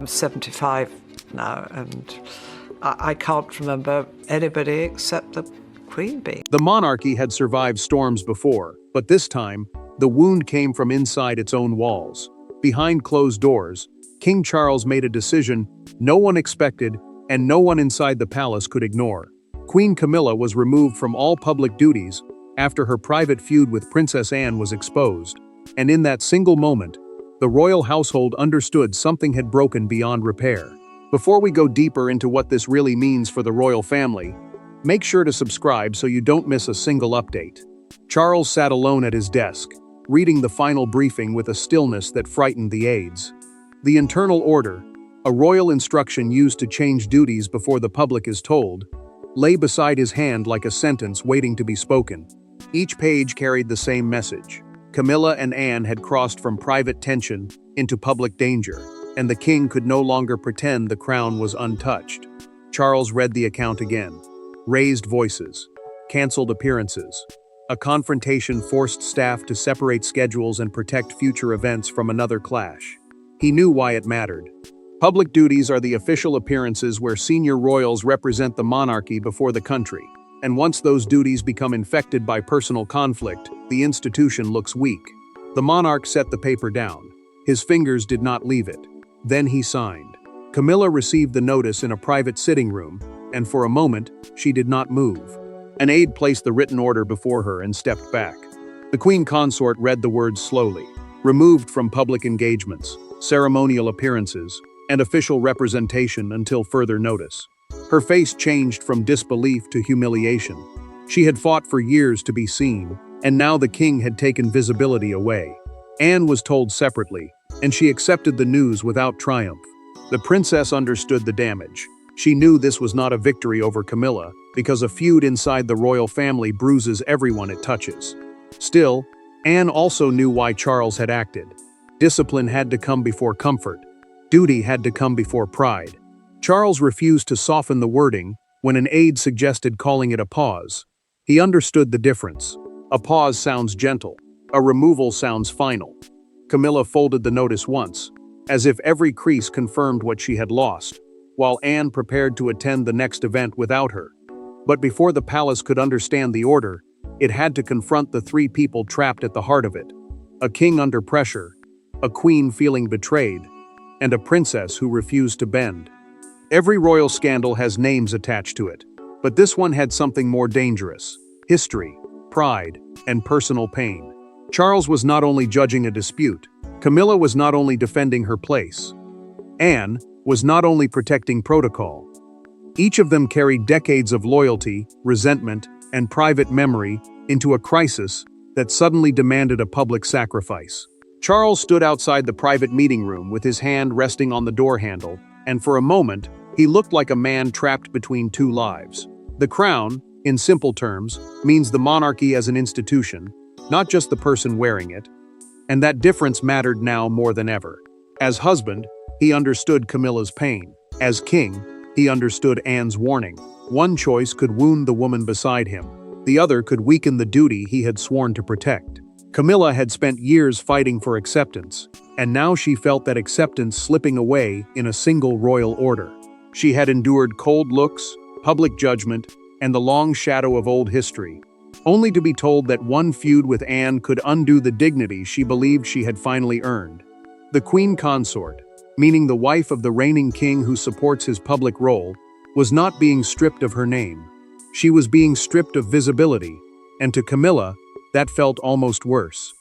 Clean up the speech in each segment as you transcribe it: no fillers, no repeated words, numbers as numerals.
I'm 75 now, and I can't remember anybody except the Queen bee. The monarchy had survived storms before, but this time, the wound came from inside its own walls. Behind closed doors, King Charles made a decision no one expected and no one inside the palace could ignore. Queen Camilla was removed from all public duties after her private feud with Princess Anne was exposed, and in that single moment, the royal household understood something had broken beyond repair. Before we go deeper into what this really means for the royal family, make sure to subscribe so you don't miss a single update. Charles sat alone at his desk, reading the final briefing with a stillness that frightened the aides. The internal order, a royal instruction used to change duties before the public is told, lay beside his hand like a sentence waiting to be spoken. Each page carried the same message. Camilla and Anne had crossed from private tension into public danger, and the king could no longer pretend the crown was untouched. Charles read the account again. Raised voices, cancelled appearances. A confrontation forced staff to separate schedules and protect future events from another clash. He knew why it mattered. Public duties are the official appearances where senior royals represent the monarchy before the country, and once those duties become infected by personal conflict, the institution looks weak. The monarch set the paper down. His fingers did not leave it. Then he signed. Camilla received the notice in a private sitting room, and for a moment, she did not move. An aide placed the written order before her and stepped back. The queen consort read the words slowly. Removed from public engagements, ceremonial appearances, and official representation until further notice. Her face changed from disbelief to humiliation. She had fought for years to be seen, and now the king had taken visibility away. Anne was told separately, and she accepted the news without triumph. The princess understood the damage. She knew this was not a victory over Camilla, because a feud inside the royal family bruises everyone it touches. Still, Anne also knew why Charles had acted. Discipline had to come before comfort. Duty had to come before pride. Charles refused to soften the wording when an aide suggested calling it a pause. He understood the difference. A pause sounds gentle. A removal sounds final. Camilla folded the notice once, as if every crease confirmed what she had lost, while Anne prepared to attend the next event without her. But before the palace could understand the order, it had to confront the three people trapped at the heart of it. A king under pressure, a queen feeling betrayed, and a princess who refused to bend. Every royal scandal has names attached to it, but this one had something more dangerous: history, pride, and personal pain. Charles was not only judging a dispute, Camilla was not only defending her place. Anne was not only protecting protocol. Each of them carried decades of loyalty, resentment, and private memory into a crisis that suddenly demanded a public sacrifice. Charles stood outside the private meeting room with his hand resting on the door handle, and for a moment, he looked like a man trapped between two lives. The crown, in simple terms, means the monarchy as an institution, not just the person wearing it, and that difference mattered now more than ever. As husband, he understood Camilla's pain. As king, he understood Anne's warning. One choice could wound the woman beside him. The other could weaken the duty he had sworn to protect. Camilla had spent years fighting for acceptance, and now she felt that acceptance slipping away in a single royal order. She had endured cold looks, public judgment, and the long shadow of old history, only to be told that one feud with Anne could undo the dignity she believed she had finally earned. The queen consort, meaning the wife of the reigning king who supports his public role, was not being stripped of her name. She was being stripped of visibility, and to Camilla, that felt almost worse.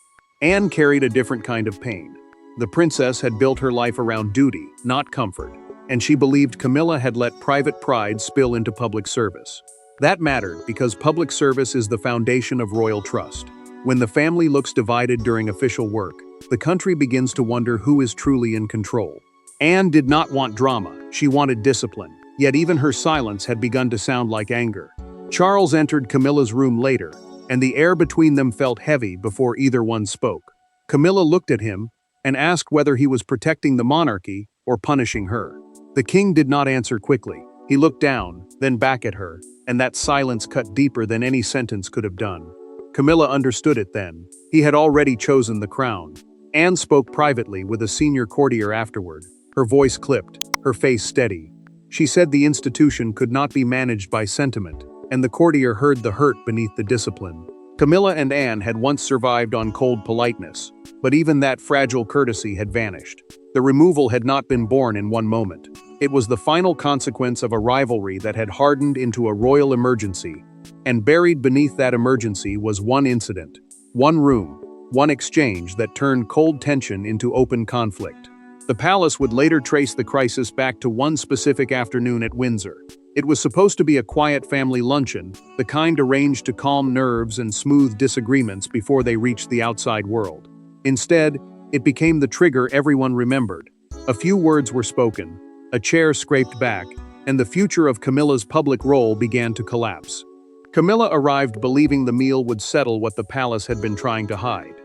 Anne carried a different kind of pain. The princess had built her life around duty, not comfort, and she believed Camilla had let private pride spill into public service. That mattered because public service is the foundation of royal trust. When the family looks divided during official work, the country begins to wonder who is truly in control. Anne did not want drama, she wanted discipline, yet even her silence had begun to sound like anger. Charles entered Camilla's room later, and the air between them felt heavy before either one spoke. Camilla looked at him and asked whether he was protecting the monarchy or punishing her. The king did not answer quickly. He looked down, then back at her, and that silence cut deeper than any sentence could have done. Camilla understood it then. He had already chosen the crown. Anne spoke privately with a senior courtier afterward. Her voice clipped, her face steady. She said the institution could not be managed by sentiment, and the courtier heard the hurt beneath the discipline. Camilla and Anne had once survived on cold politeness, but even that fragile courtesy had vanished. The removal had not been born in one moment. It was the final consequence of a rivalry that had hardened into a royal emergency, and buried beneath that emergency was one incident, one room, one exchange that turned cold tension into open conflict. The palace would later trace the crisis back to one specific afternoon at Windsor. It was supposed to be a quiet family luncheon, the kind arranged to calm nerves and smooth disagreements before they reached the outside world. Instead, it became the trigger everyone remembered. A few words were spoken, a chair scraped back, and the future of Camilla's public role began to collapse. Camilla arrived believing the meal would settle what the palace had been trying to hide.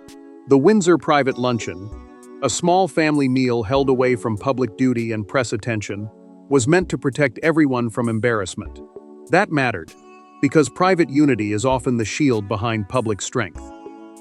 The Windsor private luncheon, a small family meal held away from public duty and press attention, was meant to protect everyone from embarrassment. That mattered, because private unity is often the shield behind public strength.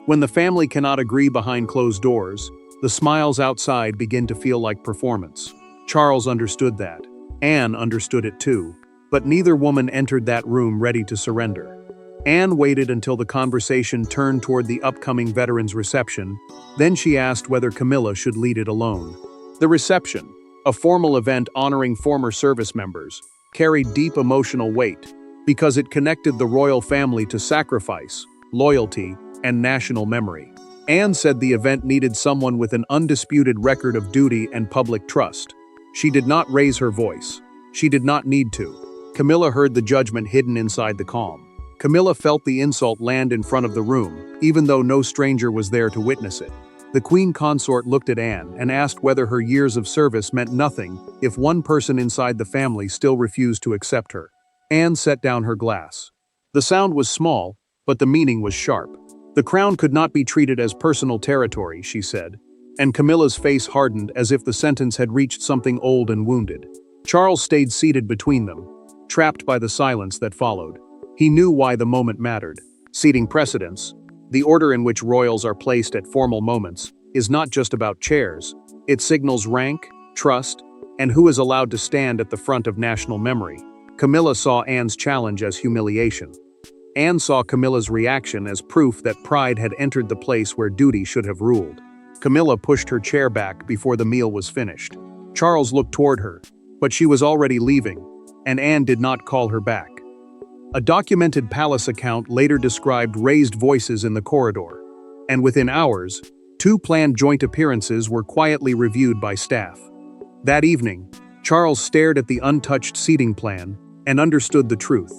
When the family cannot agree behind closed doors, the smiles outside begin to feel like performance. Charles understood that. Anne understood it too, but neither woman entered that room ready to surrender. Anne waited until the conversation turned toward the upcoming veterans' reception, then she asked whether Camilla should lead it alone. The reception, a formal event honoring former service members, carried deep emotional weight because it connected the royal family to sacrifice, loyalty, and national memory. Anne said the event needed someone with an undisputed record of duty and public trust. She did not raise her voice. She did not need to. Camilla heard the judgment hidden inside the calm. Camilla felt the insult land in front of the room, even though no stranger was there to witness it. The queen consort looked at Anne and asked whether her years of service meant nothing if one person inside the family still refused to accept her. Anne set down her glass. The sound was small, but the meaning was sharp. The crown could not be treated as personal territory, she said, and Camilla's face hardened as if the sentence had reached something old and wounded. Charles stayed seated between them, trapped by the silence that followed. He knew why the moment mattered. Seating precedence, the order in which royals are placed at formal moments, is not just about chairs. It signals rank, trust, and who is allowed to stand at the front of national memory. Camilla saw Anne's challenge as humiliation. Anne saw Camilla's reaction as proof that pride had entered the place where duty should have ruled. Camilla pushed her chair back before the meal was finished. Charles looked toward her, but she was already leaving, and Anne did not call her back. A documented palace account later described raised voices in the corridor, and within hours, 2 planned joint appearances were quietly reviewed by staff. That evening, Charles stared at the untouched seating plan and understood the truth.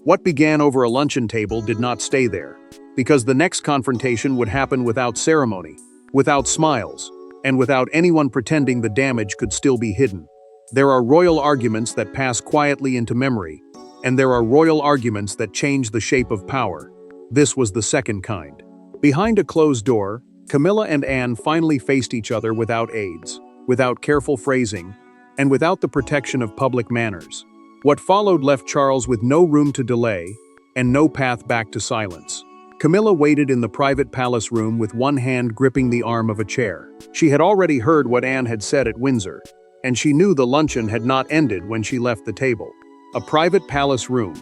What began over a luncheon table did not stay there, because the next confrontation would happen without ceremony, without smiles, and without anyone pretending the damage could still be hidden. There are royal arguments that pass quietly into memory, and there are royal arguments that change the shape of power. This was the second kind. Behind a closed door, Camilla and Anne finally faced each other without aids, without careful phrasing, and without the protection of public manners. What followed left Charles with no room to delay, and no path back to silence. Camilla waited in the private palace room with one hand gripping the arm of a chair. She had already heard what Anne had said at Windsor, and she knew the luncheon had not ended when she left the table. A private palace room,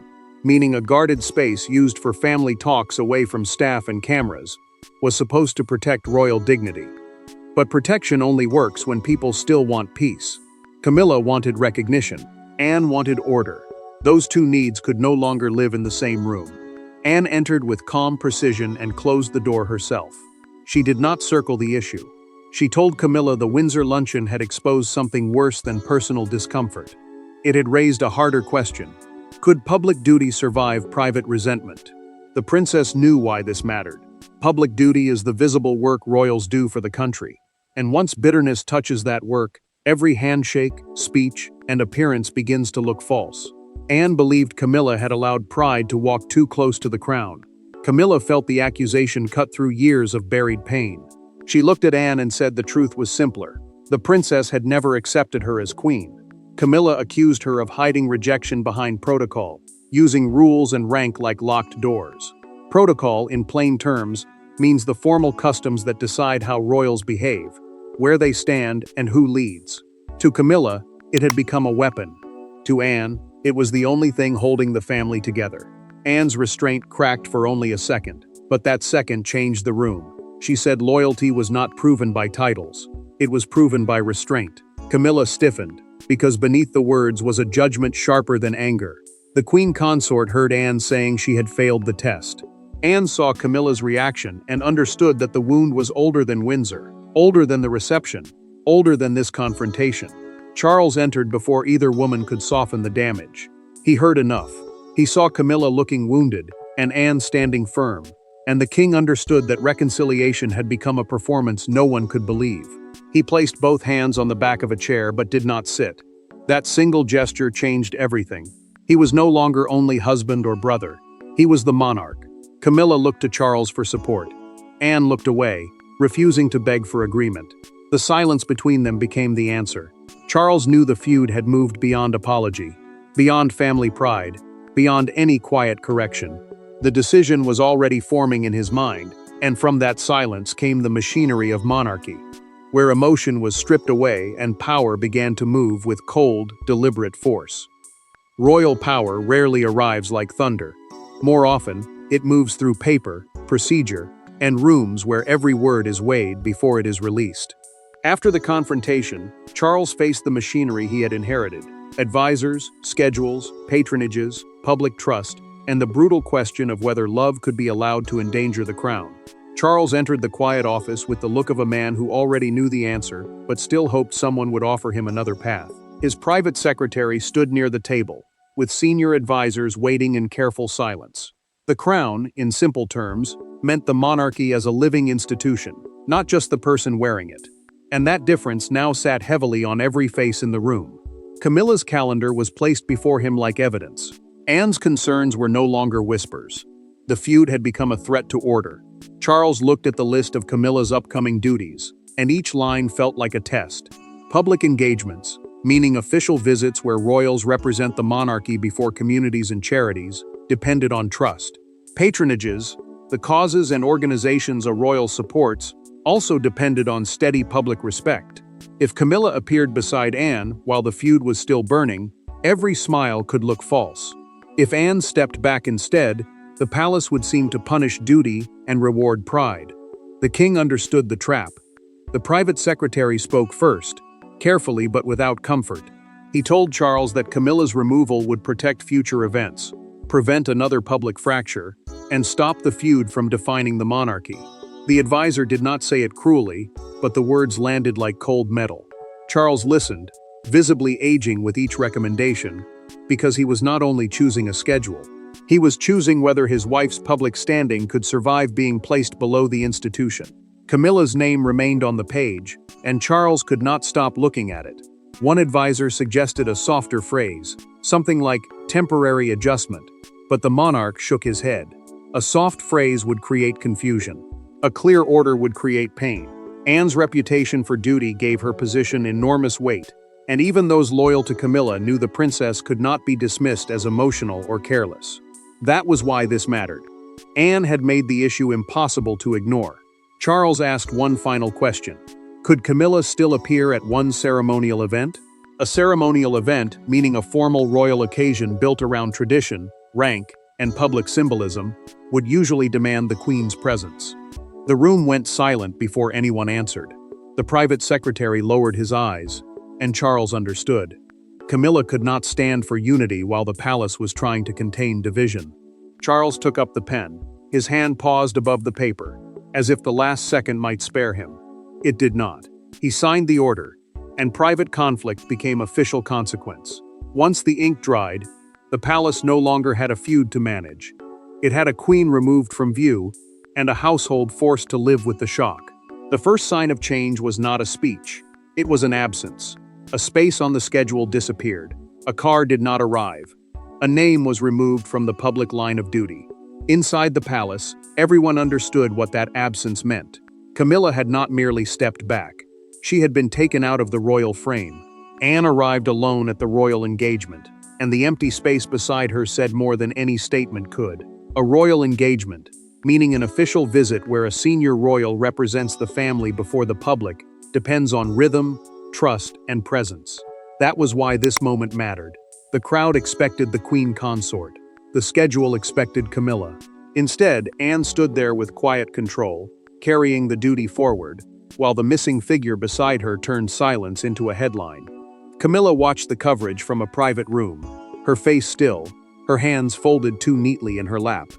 meaning a guarded space used for family talks away from staff and cameras, was supposed to protect royal dignity. But protection only works when people still want peace. Camilla wanted recognition. Anne wanted order. Those two needs could no longer live in the same room. Anne entered with calm precision and closed the door herself. She did not circle the issue. She told Camilla the Windsor luncheon had exposed something worse than personal discomfort. It had raised a harder question. Could public duty survive private resentment? The princess knew why this mattered. Public duty is the visible work royals do for the country. And once bitterness touches that work, every handshake, speech, and appearance begins to look false. Anne believed Camilla had allowed pride to walk too close to the crown. Camilla felt the accusation cut through years of buried pain. She looked at Anne and said the truth was simpler. The princess had never accepted her as queen. Camilla accused her of hiding rejection behind protocol, using rules and rank like locked doors. Protocol, in plain terms, means the formal customs that decide how royals behave, where they stand, and who leads. To Camilla, it had become a weapon. To Anne, it was the only thing holding the family together. Anne's restraint cracked for only a second, but that second changed the room. She said loyalty was not proven by titles. It was proven by restraint. Camilla stiffened, because beneath the words was a judgment sharper than anger. The queen consort heard Anne saying she had failed the test. Anne saw Camilla's reaction and understood that the wound was older than Windsor, older than the reception, older than this confrontation. Charles entered before either woman could soften the damage. He heard enough. He saw Camilla looking wounded, and Anne standing firm, and the king understood that reconciliation had become a performance no one could believe. He placed both hands on the back of a chair but did not sit. That single gesture changed everything. He was no longer only husband or brother. He was the monarch. Camilla looked to Charles for support. Anne looked away, refusing to beg for agreement. The silence between them became the answer. Charles knew the feud had moved beyond apology, beyond family pride, beyond any quiet correction. The decision was already forming in his mind, and from that silence came the machinery of monarchy, where emotion was stripped away and power began to move with cold, deliberate force. Royal power rarely arrives like thunder. More often, it moves through paper, procedure, and rooms where every word is weighed before it is released. After the confrontation, Charles faced the machinery he had inherited: advisors, schedules, patronages, public trust, and the brutal question of whether love could be allowed to endanger the crown. Charles entered the quiet office with the look of a man who already knew the answer, but still hoped someone would offer him another path. His private secretary stood near the table, with senior advisors waiting in careful silence. The crown, in simple terms, meant the monarchy as a living institution, not just the person wearing it. And that difference now sat heavily on every face in the room. Camilla's calendar was placed before him like evidence. Anne's concerns were no longer whispers. The feud had become a threat to order. Charles looked at the list of Camilla's upcoming duties, and each line felt like a test. Public engagements, meaning official visits where royals represent the monarchy before communities and charities, depended on trust. Patronages, the causes and organizations a royal supports, also depended on steady public respect. If Camilla appeared beside Anne while the feud was still burning, every smile could look false. If Anne stepped back instead, the palace would seem to punish duty and reward pride. The king understood the trap. The private secretary spoke first, carefully but without comfort. He told Charles that Camilla's removal would protect future events, prevent another public fracture, and stop the feud from defining the monarchy. The advisor did not say it cruelly, but the words landed like cold metal. Charles listened, visibly aging with each recommendation, because he was not only choosing a schedule, he was choosing whether his wife's public standing could survive being placed below the institution. Camilla's name remained on the page, and Charles could not stop looking at it. One advisor suggested a softer phrase, something like temporary adjustment, but the monarch shook his head. A soft phrase would create confusion. A clear order would create pain. Anne's reputation for duty gave her position enormous weight, and even those loyal to Camilla knew the princess could not be dismissed as emotional or careless. That was why this mattered. Anne had made the issue impossible to ignore. Charles asked one final question. Could Camilla still appear at one ceremonial event? A ceremonial event, meaning a formal royal occasion built around tradition, rank, and public symbolism, would usually demand the queen's presence. The room went silent before anyone answered. The private secretary lowered his eyes, and Charles understood. Camilla could not stand for unity while the palace was trying to contain division. Charles took up the pen. His hand paused above the paper, as if the last second might spare him. It did not. He signed the order, and private conflict became official consequence. Once the ink dried, the palace no longer had a feud to manage. It had a queen removed from view, and a household forced to live with the shock. The first sign of change was not a speech. It was an absence. A space on the schedule disappeared. A car did not arrive. A name was removed from the public line of duty. Inside the palace, everyone understood what that absence meant. Camilla had not merely stepped back. She had been taken out of the royal frame. Anne arrived alone at the royal engagement, and the empty space beside her said more than any statement could. A royal engagement, meaning an official visit where a senior royal represents the family before the public, depends on rhythm, trust, and presence. That was why this moment mattered. The crowd expected the queen consort. The schedule expected Camilla. Instead, Anne stood there with quiet control, carrying the duty forward, while the missing figure beside her turned silence into a headline. Camilla watched the coverage from a private room, her face still, her hands folded too neatly in her lap.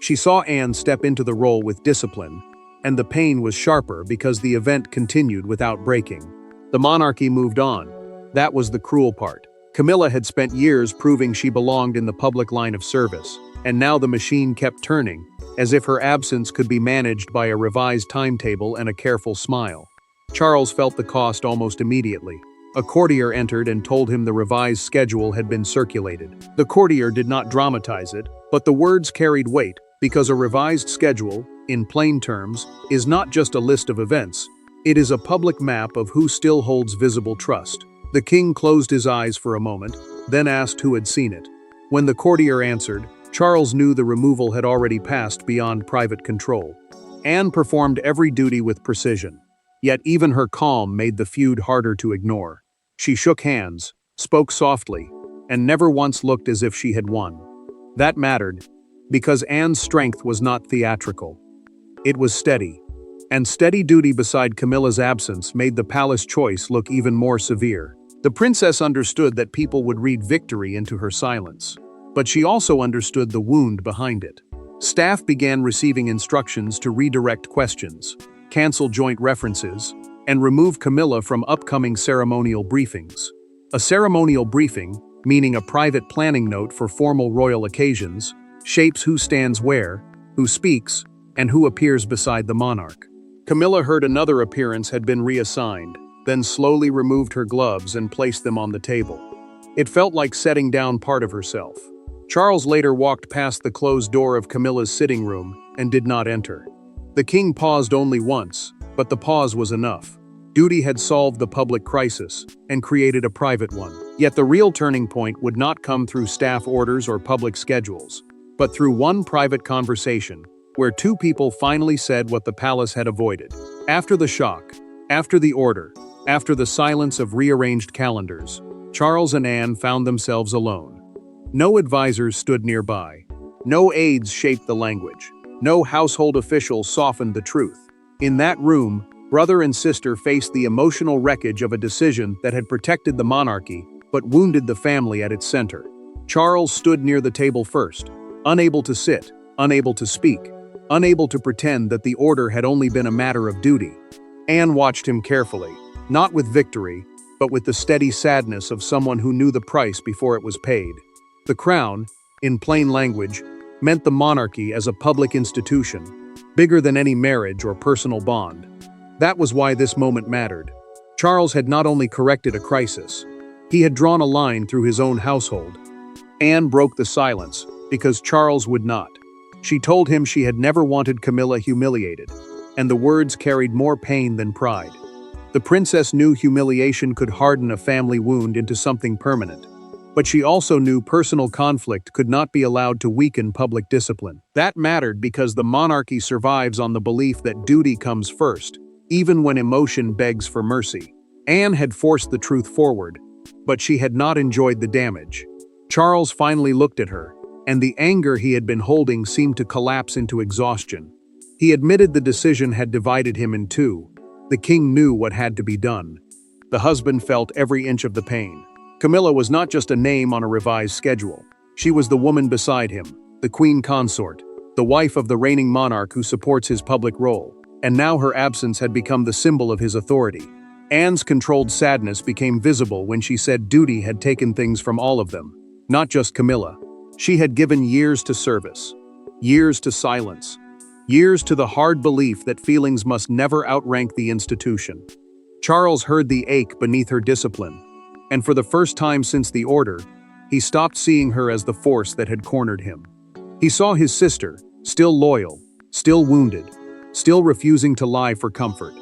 She saw Anne step into the role with discipline, and the pain was sharper because the event continued without breaking. The monarchy moved on. That was the cruel part. Camilla had spent years proving she belonged in the public line of service, and now the machine kept turning, as if her absence could be managed by a revised timetable and a careful smile. Charles felt the cost almost immediately. A courtier entered and told him the revised schedule had been circulated. The courtier did not dramatize it, but the words carried weight, because a revised schedule, in plain terms, is not just a list of events. It is a public map of who still holds visible trust. The king closed his eyes for a moment, then asked who had seen it. When the courtier answered, Charles knew the removal had already passed beyond private control. Anne performed every duty with precision. Yet even her calm made the feud harder to ignore. She shook hands, spoke softly, and never once looked as if she had won. That mattered, because Anne's strength was not theatrical. It was steady. And steady duty beside Camilla's absence made the palace choice look even more severe. The princess understood that people would read victory into her silence. But she also understood the wound behind it. Staff began receiving instructions to redirect questions, cancel joint references, and remove Camilla from upcoming ceremonial briefings. A ceremonial briefing, meaning a private planning note for formal royal occasions, shapes who stands where, who speaks, and who appears beside the monarch. Camilla heard another appearance had been reassigned, then slowly removed her gloves and placed them on the table. It felt like setting down part of herself. Charles later walked past the closed door of Camilla's sitting room and did not enter. The king paused only once, but the pause was enough. Duty had solved the public crisis and created a private one. Yet the real turning point would not come through staff orders or public schedules, but through one private conversation, where two people finally said what the palace had avoided. After the shock, after the order, after the silence of rearranged calendars, Charles and Anne found themselves alone. No advisors stood nearby. No aides shaped the language. No household official softened the truth. In that room, brother and sister faced the emotional wreckage of a decision that had protected the monarchy, but wounded the family at its center. Charles stood near the table first, unable to sit, unable to speak, unable to pretend that the order had only been a matter of duty. Anne watched him carefully, not with victory, but with the steady sadness of someone who knew the price before it was paid. The crown, in plain language, meant the monarchy as a public institution, bigger than any marriage or personal bond. That was why this moment mattered. Charles had not only corrected a crisis, he had drawn a line through his own household. Anne broke the silence, because Charles would not. She told him she had never wanted Camilla humiliated, and the words carried more pain than pride. The princess knew humiliation could harden a family wound into something permanent. But she also knew personal conflict could not be allowed to weaken public discipline. That mattered because the monarchy survives on the belief that duty comes first, even when emotion begs for mercy. Anne had forced the truth forward, but she had not enjoyed the damage. Charles finally looked at her, and the anger he had been holding seemed to collapse into exhaustion. He admitted the decision had divided him in two. The king knew what had to be done. The husband felt every inch of the pain. Camilla was not just a name on a revised schedule. She was the woman beside him, the queen consort, the wife of the reigning monarch who supports his public role, and now her absence had become the symbol of his authority. Anne's controlled sadness became visible when she said duty had taken things from all of them, not just Camilla. She had given years to service, years to silence, years to the hard belief that feelings must never outrank the institution. Charles heard the ache beneath her discipline, and for the first time since the order, he stopped seeing her as the force that had cornered him. He saw his sister, still loyal, still wounded, still refusing to lie for comfort.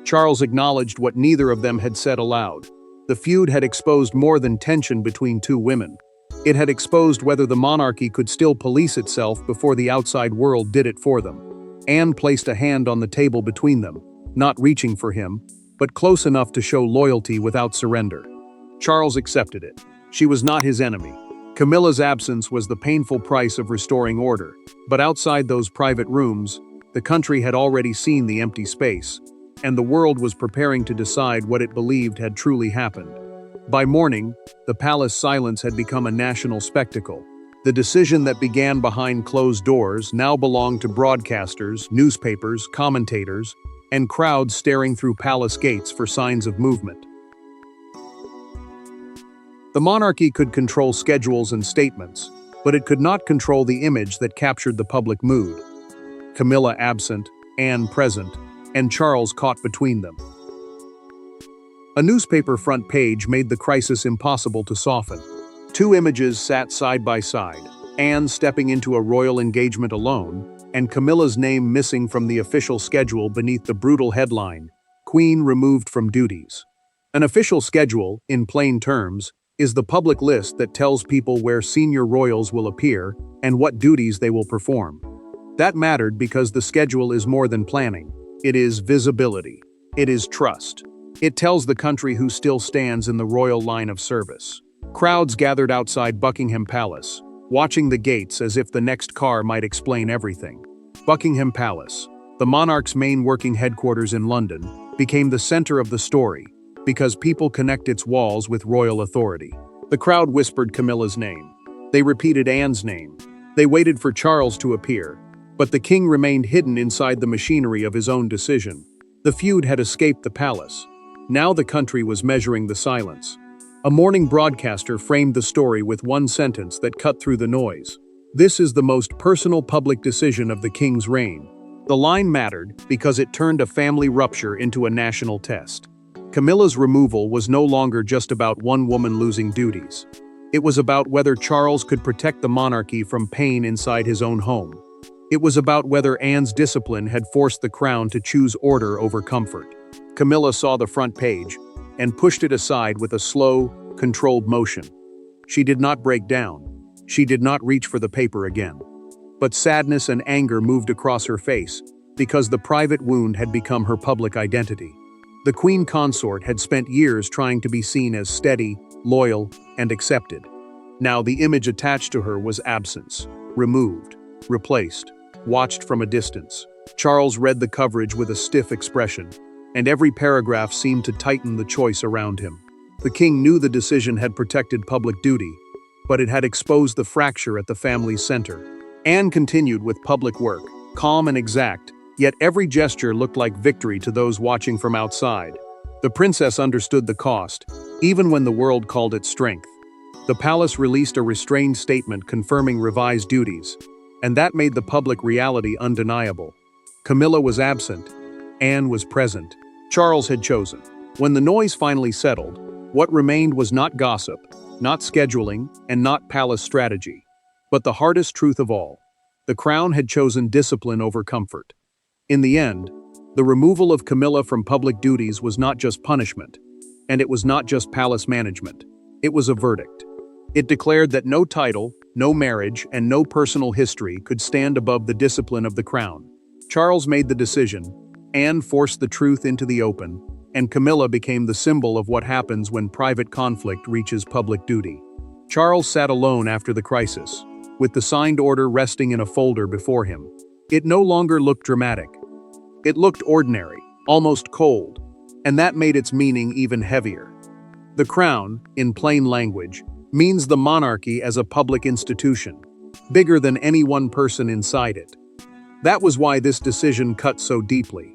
Charles acknowledged what neither of them had said aloud. The feud had exposed more than tension between two women. It had exposed whether the monarchy could still police itself before the outside world did it for them. Anne placed a hand on the table between them, not reaching for him, but close enough to show loyalty without surrender. Charles accepted it. She was not his enemy. Camilla's absence was the painful price of restoring order, but outside those private rooms, the country had already seen the empty space, and the world was preparing to decide what it believed had truly happened. By morning, the palace silence had become a national spectacle. The decision that began behind closed doors now belonged to broadcasters, newspapers, commentators, and crowds staring through palace gates for signs of movement. The monarchy could control schedules and statements, but it could not control the image that captured the public mood. Camilla absent, Anne present, and Charles caught between them. A newspaper front page made the crisis impossible to soften. Two images sat side by side, Anne stepping into a royal engagement alone, and Camilla's name missing from the official schedule beneath the brutal headline, "Queen removed from duties." An official schedule, in plain terms, is the public list that tells people where senior royals will appear and what duties they will perform. That mattered because the schedule is more than planning. It is visibility. It is trust. It tells the country who still stands in the royal line of service. Crowds gathered outside Buckingham Palace, watching the gates as if the next car might explain everything. Buckingham Palace, the monarch's main working headquarters in London, became the center of the story because people connect its walls with royal authority. The crowd whispered Camilla's name. They repeated Anne's name. They waited for Charles to appear, but the king remained hidden inside the machinery of his own decision. The feud had escaped the palace. Now the country was measuring the silence. A morning broadcaster framed the story with one sentence that cut through the noise. "This is the most personal public decision of the king's reign." The line mattered because it turned a family rupture into a national test. Camilla's removal was no longer just about one woman losing duties. It was about whether Charles could protect the monarchy from pain inside his own home. It was about whether Anne's discipline had forced the crown to choose order over comfort. Camilla saw the front page and pushed it aside with a slow, controlled motion. She did not break down. She did not reach for the paper again. But sadness and anger moved across her face because the private wound had become her public identity. The queen consort had spent years trying to be seen as steady, loyal, and accepted. Now the image attached to her was absence, removed, replaced, watched from a distance. Charles read the coverage with a stiff expression, and every paragraph seemed to tighten the choice around him. The king knew the decision had protected public duty, but it had exposed the fracture at the family's center. Anne continued with public work, calm and exact, yet every gesture looked like victory to those watching from outside. The princess understood the cost, even when the world called it strength. The palace released a restrained statement confirming revised duties, and that made the public reality undeniable. Camilla was absent, Anne was present. Charles had chosen. When the noise finally settled, what remained was not gossip, not scheduling, and not palace strategy, but the hardest truth of all. The crown had chosen discipline over comfort. In the end, the removal of Camilla from public duties was not just punishment, and it was not just palace management. It was a verdict. It declared that no title, no marriage, and no personal history could stand above the discipline of the crown. Charles made the decision, Anne forced the truth into the open, and Camilla became the symbol of what happens when private conflict reaches public duty. Charles sat alone after the crisis, with the signed order resting in a folder before him. It no longer looked dramatic. It looked ordinary, almost cold, and that made its meaning even heavier. The crown, in plain language, means the monarchy as a public institution, bigger than any one person inside it. That was why this decision cut so deeply.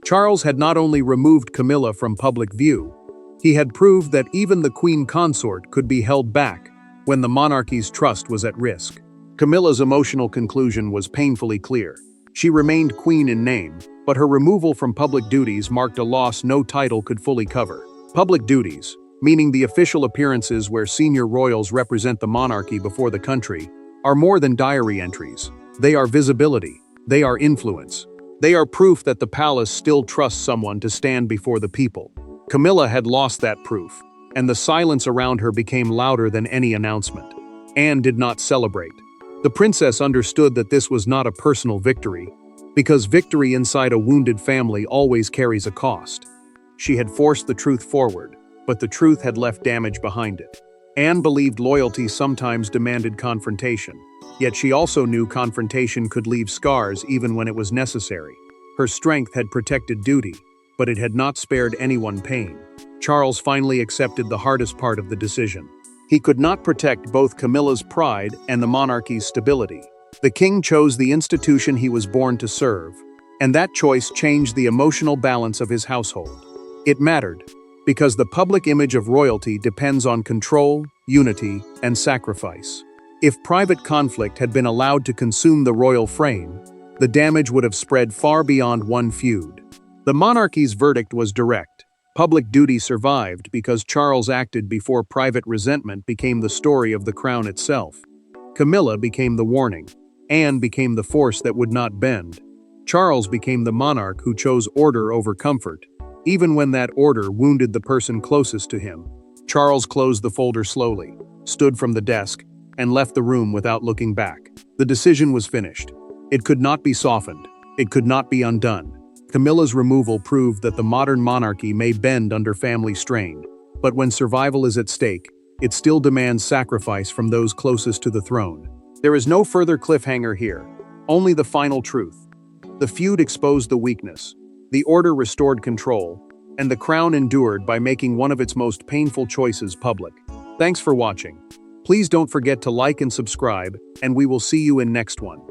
Charles had not only removed Camilla from public view, he had proved that even the queen consort could be held back when the monarchy's trust was at risk. Camilla's emotional conclusion was painfully clear. She remained queen in name, but her removal from public duties marked a loss no title could fully cover. Public duties, meaning the official appearances where senior royals represent the monarchy before the country, are more than diary entries. They are visibility. They are influence. They are proof that the palace still trusts someone to stand before the people. Camilla had lost that proof, and the silence around her became louder than any announcement. Anne did not celebrate. The princess understood that this was not a personal victory, because victory inside a wounded family always carries a cost. She had forced the truth forward, but the truth had left damage behind it. Anne believed loyalty sometimes demanded confrontation, yet she also knew confrontation could leave scars even when it was necessary. Her strength had protected duty, but it had not spared anyone pain. Charles finally accepted the hardest part of the decision. He could not protect both Camilla's pride and the monarchy's stability. The king chose the institution he was born to serve, and that choice changed the emotional balance of his household. It mattered, because the public image of royalty depends on control, unity, and sacrifice. If private conflict had been allowed to consume the royal frame, the damage would have spread far beyond one feud. The monarchy's verdict was direct. Public duty survived because Charles acted before private resentment became the story of the crown itself. Camilla became the warning. Anne became the force that would not bend. Charles became the monarch who chose order over comfort, even when that order wounded the person closest to him. Charles closed the folder slowly, stood from the desk, and left the room without looking back. The decision was finished. It could not be softened. It could not be undone. Camilla's removal proved that the modern monarchy may bend under family strain, but when survival is at stake, it still demands sacrifice from those closest to the throne. There is no further cliffhanger here, only the final truth. The feud exposed the weakness, the order restored control, and the crown endured by making one of its most painful choices public. Thanks for watching. Please don't forget to like and subscribe, and we will see you in next one.